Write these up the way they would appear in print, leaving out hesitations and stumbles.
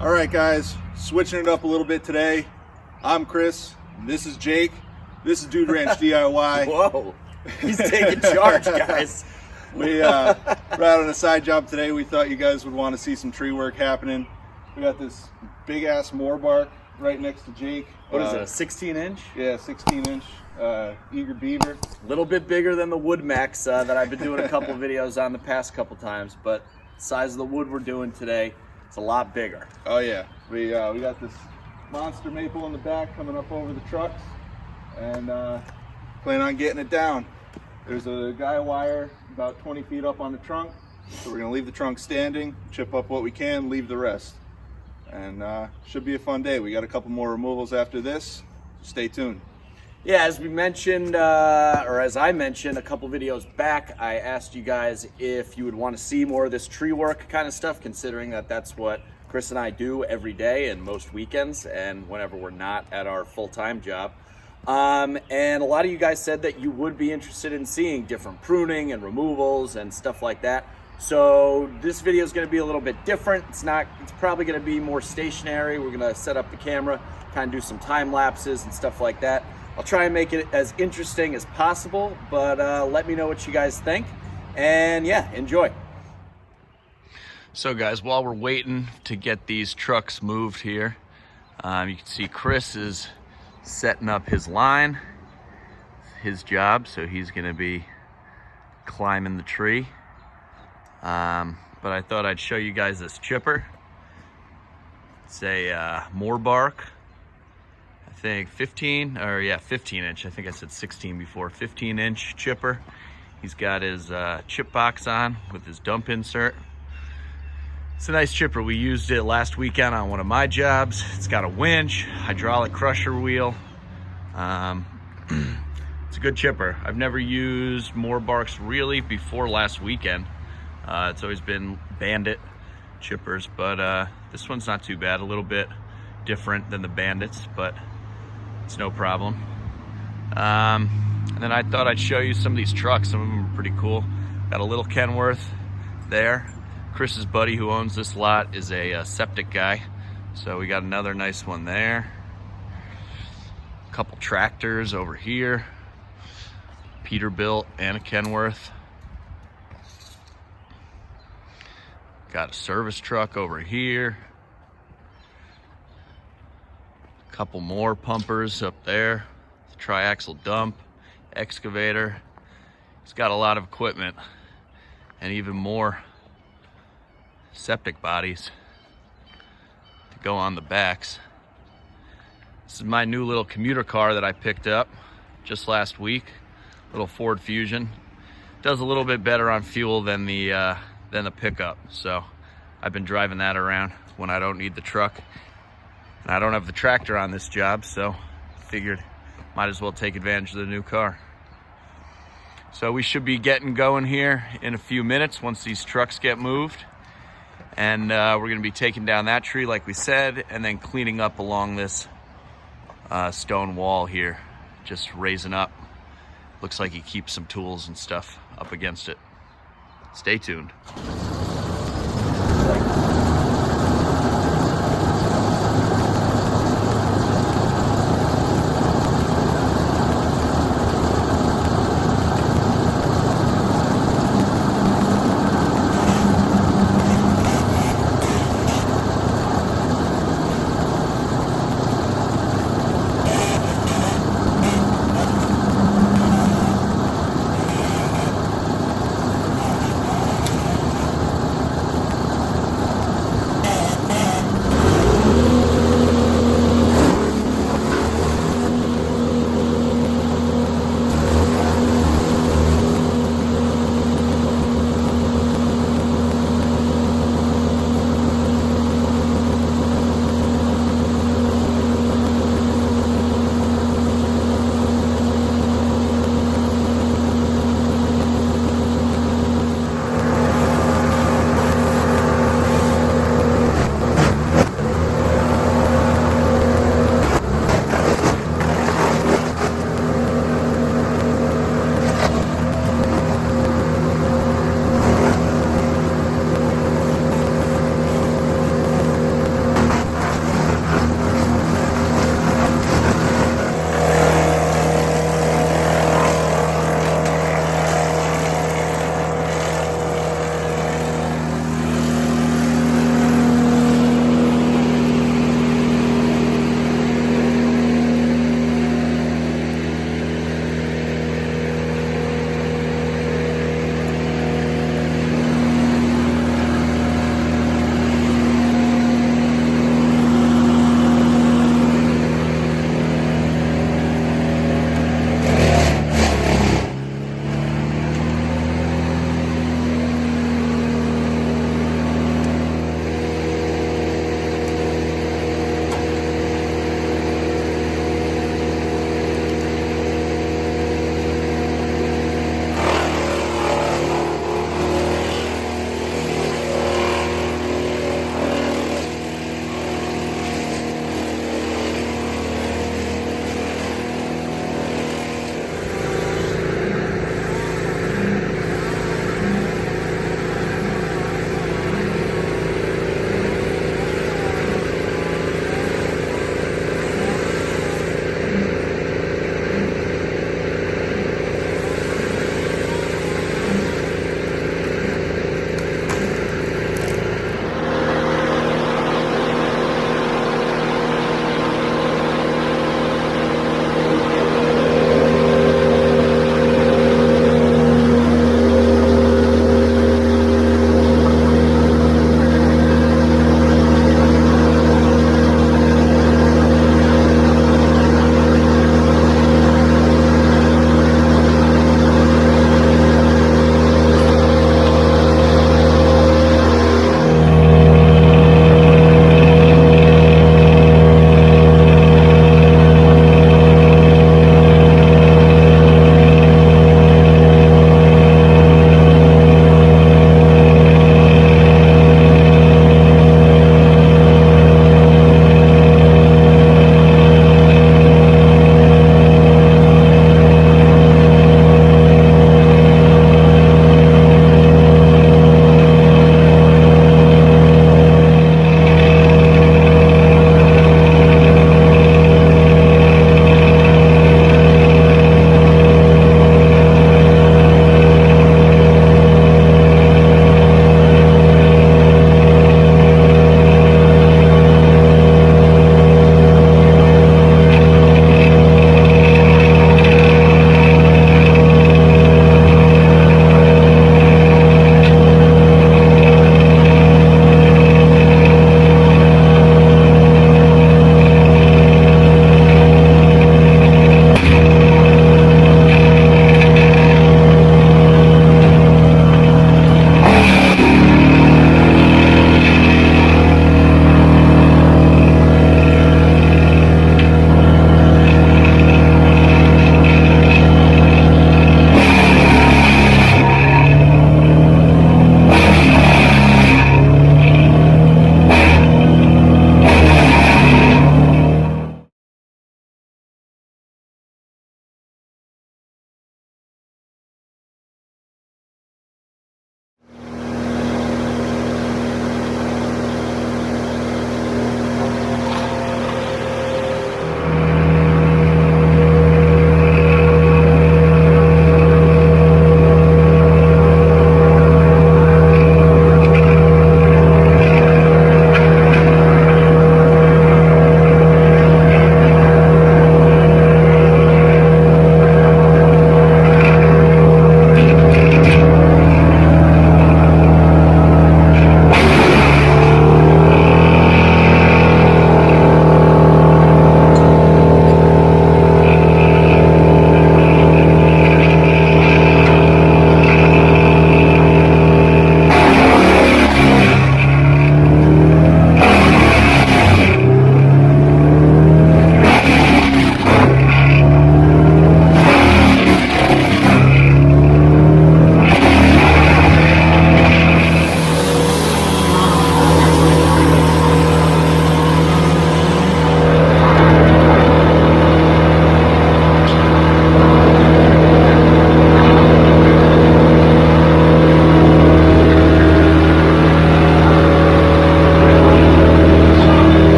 All right, guys, switching it up a little bit today. I'm Chris. This is Jake. This is Dude Ranch DIY. Whoa, he's taking charge, guys. We're out on a side job today. We thought you guys would want to see some tree work happening. We got this big ass Morbark right next to Jake. What is it, a 16-inch? Yeah, 16-inch eager beaver. A little bit bigger than the WoodMaxx that I've been doing a couple videos on the past couple times, but the size of the wood we're doing today, it's a lot bigger. Oh yeah, we got this monster maple in the back coming up over the trucks, and plan on getting it down. There's a guy wire about 20 feet up on the trunk, so we're gonna leave the trunk standing, chip up what we can, leave the rest, and should be a fun day. We got a couple more removals after this. Stay tuned. Yeah, as we mentioned, or as I mentioned a couple videos back, I asked you guys if you would want to see more of this tree work kind of stuff, considering that that's what Chris and I do every day and most weekends and whenever we're not at our full-time job. And a lot of you guys said that you would be interested in seeing different pruning and removals and stuff like that. So this video is going to be a little bit different. It's probably going to be more stationary. We're going to set up the camera, kind of do some time lapses and stuff like that. I'll try and make it as interesting as possible, but let me know what you guys think. And yeah, enjoy. So guys, while we're waiting to get these trucks moved here, you can see Chris is setting up his line, his job, so he's gonna be climbing the tree. But I thought I'd show you guys this chipper. It's a Morbark, I think 15 inch. I think I said 16 before. 15-inch chipper. He's got his chip box on with his dump insert. It's a nice chipper. We used it last weekend on one of my jobs. It's got a winch, hydraulic crusher wheel. It's a good chipper. I've never used Morbarks really before last weekend. It's always been Bandit chippers, but this one's not too bad. A little bit different than the Bandits, but it's no problem. And then I thought I'd show you some of these trucks. Some of them are pretty cool. Got a little Kenworth there. Chris's buddy who owns this lot is a septic guy, so we got another nice one there. A couple tractors over here, Peterbilt and a Kenworth. Got a service truck over here. A couple more pumpers up there. Triaxle dump, excavator. He's got a lot of equipment and even more septic bodies to go on the backs. This is my new little commuter car that I picked up just last week. Little Ford Fusion. Does a little bit better on fuel than the pickup, so I've been driving that around when I don't need the truck. And I don't have the tractor on this job, so figured might as well take advantage of the new car. So we should be getting going here in a few minutes once these trucks get moved. And we're gonna be taking down that tree like we said, and then cleaning up along this stone wall here, just raising up. Looks like he keeps some tools and stuff up against it. Stay tuned.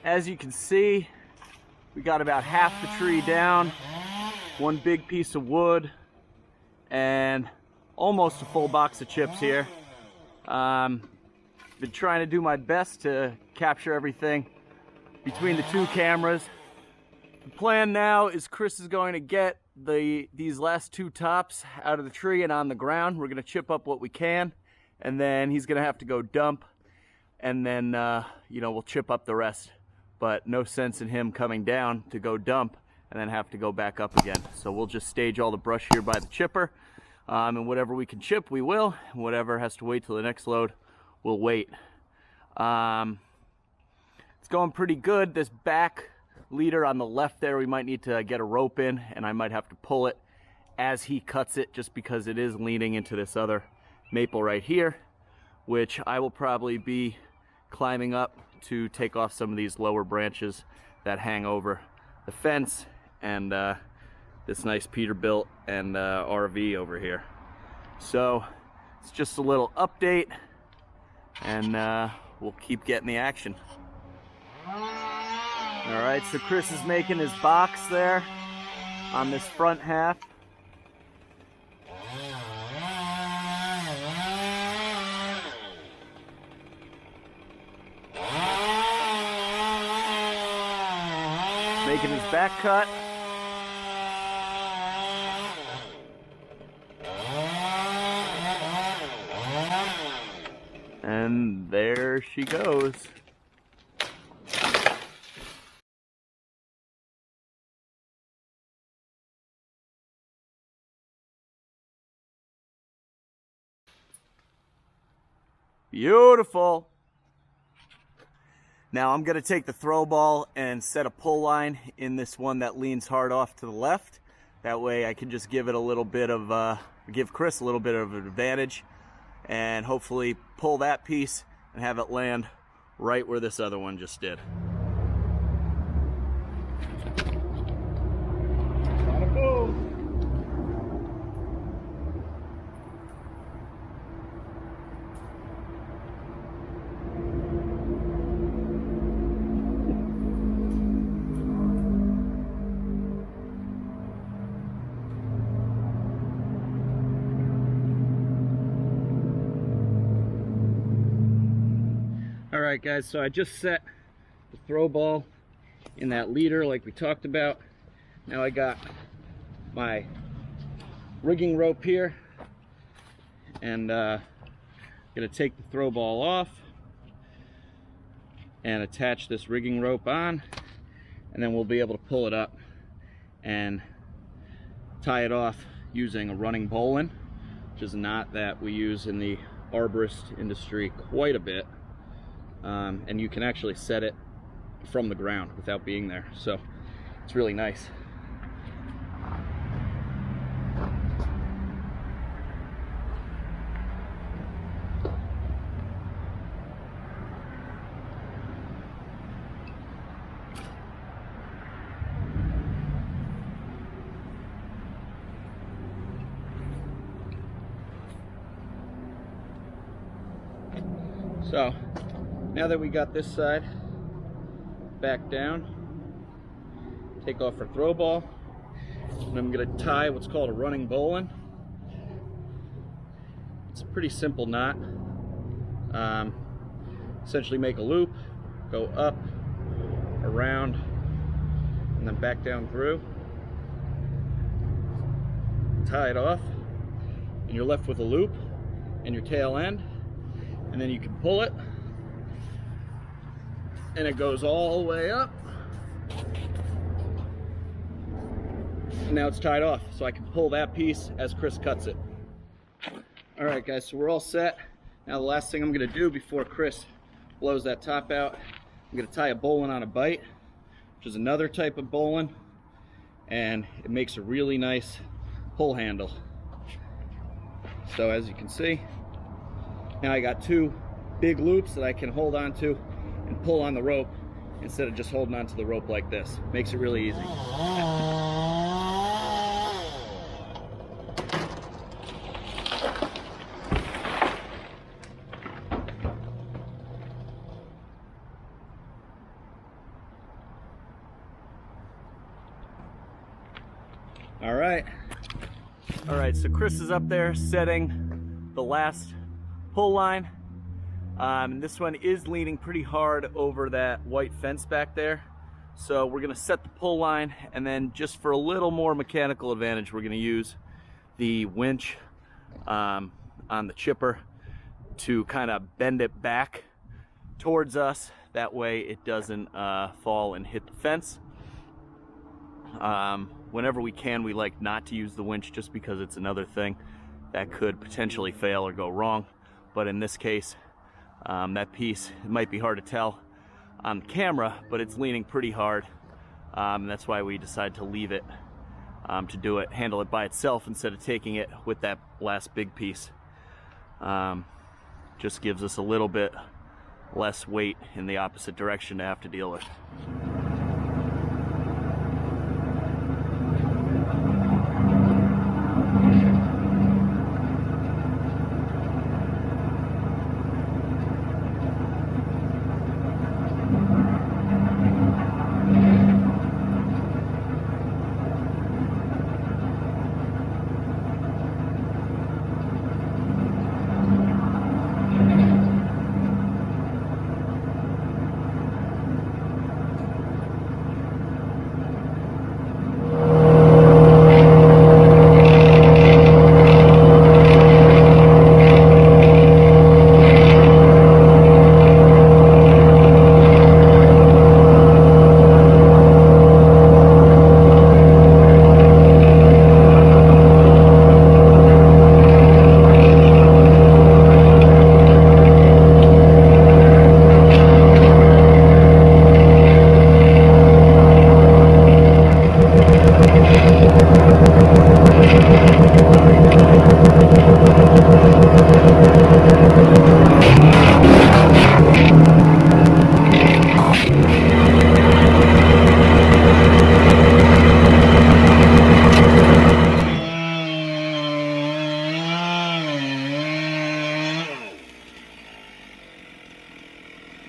as you can see, we got about half the tree down, one big piece of wood, and almost a full box of chips here. Been trying to do my best to capture everything between the two cameras. The plan now is Chris is going to get these last two tops out of the tree and on the ground. We're going to chip up what we can, and then he's going to have to go dump, and then you know, we'll chip up the rest. But no sense in him coming down to go dump and then have to go back up again. So we'll just stage all the brush here by the chipper, and whatever we can chip, we will. And whatever has to wait till the next load, we'll wait. It's going pretty good. This back leader on the left there, we might need to get a rope in, and I might have to pull it as he cuts it, just because it is leaning into this other maple right here, which I will probably be climbing up to take off some of these lower branches that hang over the fence and this nice Peterbilt and RV over here. So it's just a little update, and we'll keep getting the action. All right, so Chris is making his box there on this front half. Making his back cut. And there she goes. Beautiful. Now I'm going to take the throw ball and set a pull line in this one that leans hard off to the left. That way I can just give it a little bit of, give Chris a little bit of an advantage, and hopefully pull that piece and have it land right where this other one just did. Gotta go. Alright guys, so I just set the throw ball in that leader like we talked about. Now I got my rigging rope here, and gonna take the throw ball off and attach this rigging rope on, and then we'll be able to pull it up and tie it off using a running bowline, which is a knot that we use in the arborist industry quite a bit. And you can actually set it from the ground without being there, so it's really nice. So now that we got this side back down, take off our throw ball, and I'm going to tie what's called a running bowline. It's a pretty simple knot. Essentially make a loop, go up, around, and then back down through. Tie it off, and you're left with a loop and your tail end, and then you can pull it, and it goes all the way up, and now it's tied off, so I can pull that piece as Chris cuts it. All right guys, so we're all set. Now the last thing I'm gonna do before Chris blows that top out, I'm gonna tie a bowline on a bite, which is another type of bowline, and it makes a really nice pull handle. So as you can see, now I got two big loops that I can hold on to and pull on the rope instead of just holding onto the rope like this. Makes it really easy. All right, so Chris is up there setting the last pull line. This one is leaning pretty hard over that white fence back there. So we're gonna set the pull line, and then just for a little more mechanical advantage, we're gonna use the winch on the chipper to kind of bend it back towards us. That way it doesn't fall and hit the fence. Whenever we can, we like not to use the winch just because it's another thing that could potentially fail or go wrong. But in this case, that piece, it might be hard to tell on camera, but it's leaning pretty hard. That's why we decided to leave it to handle it by itself instead of taking it with that last big piece. Just gives us a little bit less weight in the opposite direction to have to deal with.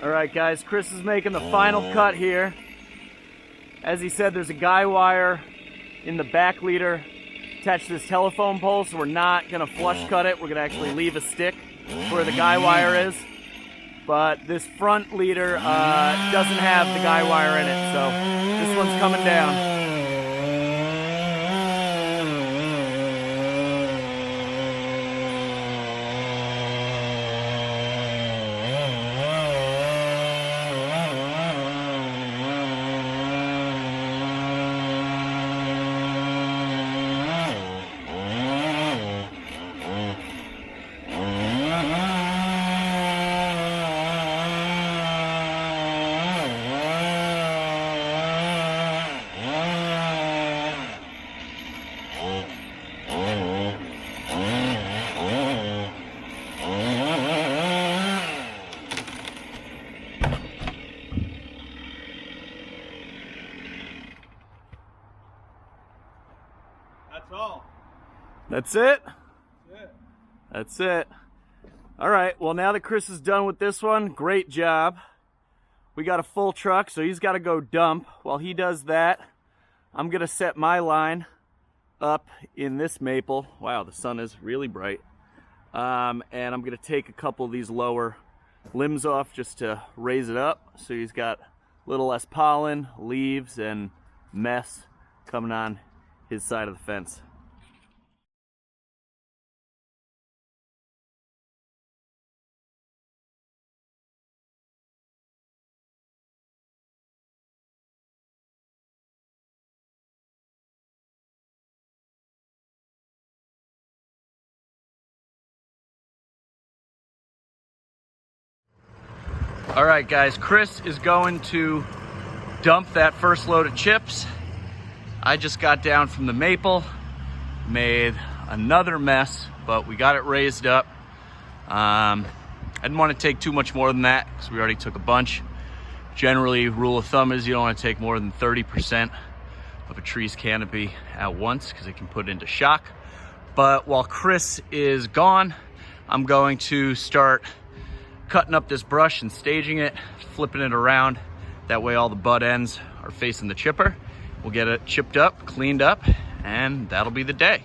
Alright guys, Chris is making the final cut here. As he said, there's a guy wire in the back leader attached to this telephone pole, so we're not going to flush cut it. We're going to actually leave a stick where the guy wire is. But this front leader doesn't have the guy wire in it, so this one's coming down. That's it? That's it. All right, well, now that Chris is done with this one, great job. We got a full truck, so he's got to go dump. While he does that, I'm going to set my line up in this maple. Wow, the sun is really bright. And I'm going to take a couple of these lower limbs off just to raise it up, so he's got a little less pollen, leaves, and mess coming on his side of the fence. All right, guys, Chris is going to dump that first load of chips. I just got down from the maple, made another mess, but we got it raised up. I didn't want to take too much more than that because we already took a bunch. Generally, rule of thumb is you don't want to take more than 30% of a tree's canopy at once because it can put it into shock. But while Chris is gone, I'm going to start cutting up this brush and staging it, flipping it around. That way all the butt ends are facing the chipper. We'll get it chipped up, cleaned up, and that'll be the day.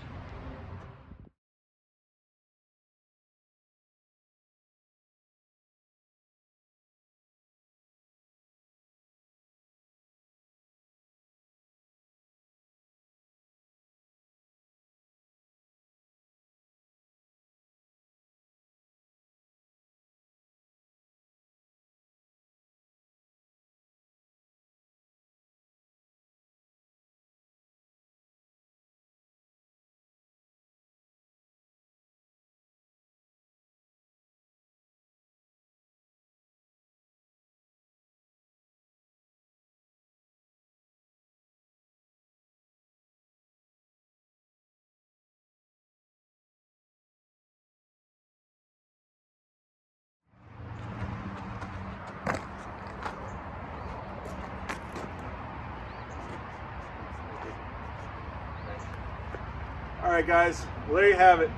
All right, guys, well, there you have it.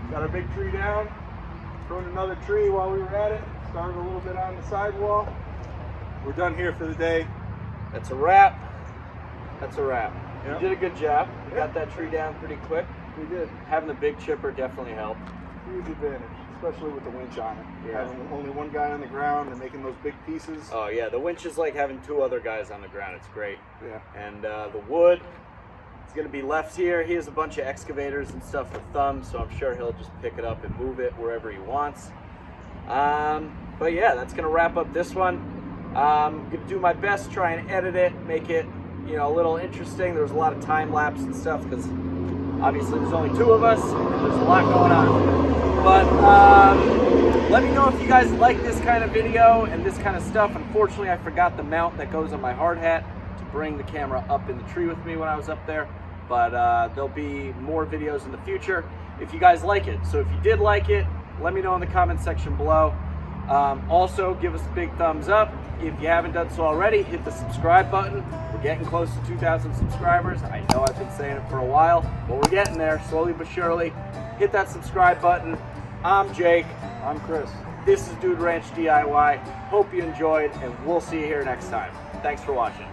Got our big tree down, pruned another tree while we were at it, started a little bit on the sidewall. We're done here for the day. That's a wrap. That's a wrap. Yep. You did a good job. You Yeah. got that tree down pretty quick. We did. Having the big chipper definitely helped. Huge advantage, especially with the winch on it. Yeah. Having only one guy on the ground and making those big pieces. Oh yeah, the winch is like having two other guys on the ground. It's great. Yeah. And the wood is going to be left here. He has a bunch of excavators and stuff with thumbs, so I'm sure he'll just pick it up and move it wherever he wants. But yeah, that's going to wrap up this one. I'm going to do my best to try and edit it, make it, you know, a little interesting. There was a lot of time lapse and stuff because obviously there's only two of us and there's a lot going on. But let me know if you guys like this kind of video and this kind of stuff. Unfortunately, I forgot the mount that goes on my hard hat to bring the camera up in the tree with me when I was up there. But there'll be more videos in the future if you guys like it. So if you did like it, let me know in the comment section below. Also, give us a big thumbs up. If you haven't done so already, hit the subscribe button. We're getting close to 2,000 subscribers. I know I've been saying it for a while, but we're getting there slowly but surely. Hit that subscribe button. I'm Jake. I'm Chris. This is Dude Ranch DIY. Hope you enjoyed, and we'll see you here next time. Thanks for watching.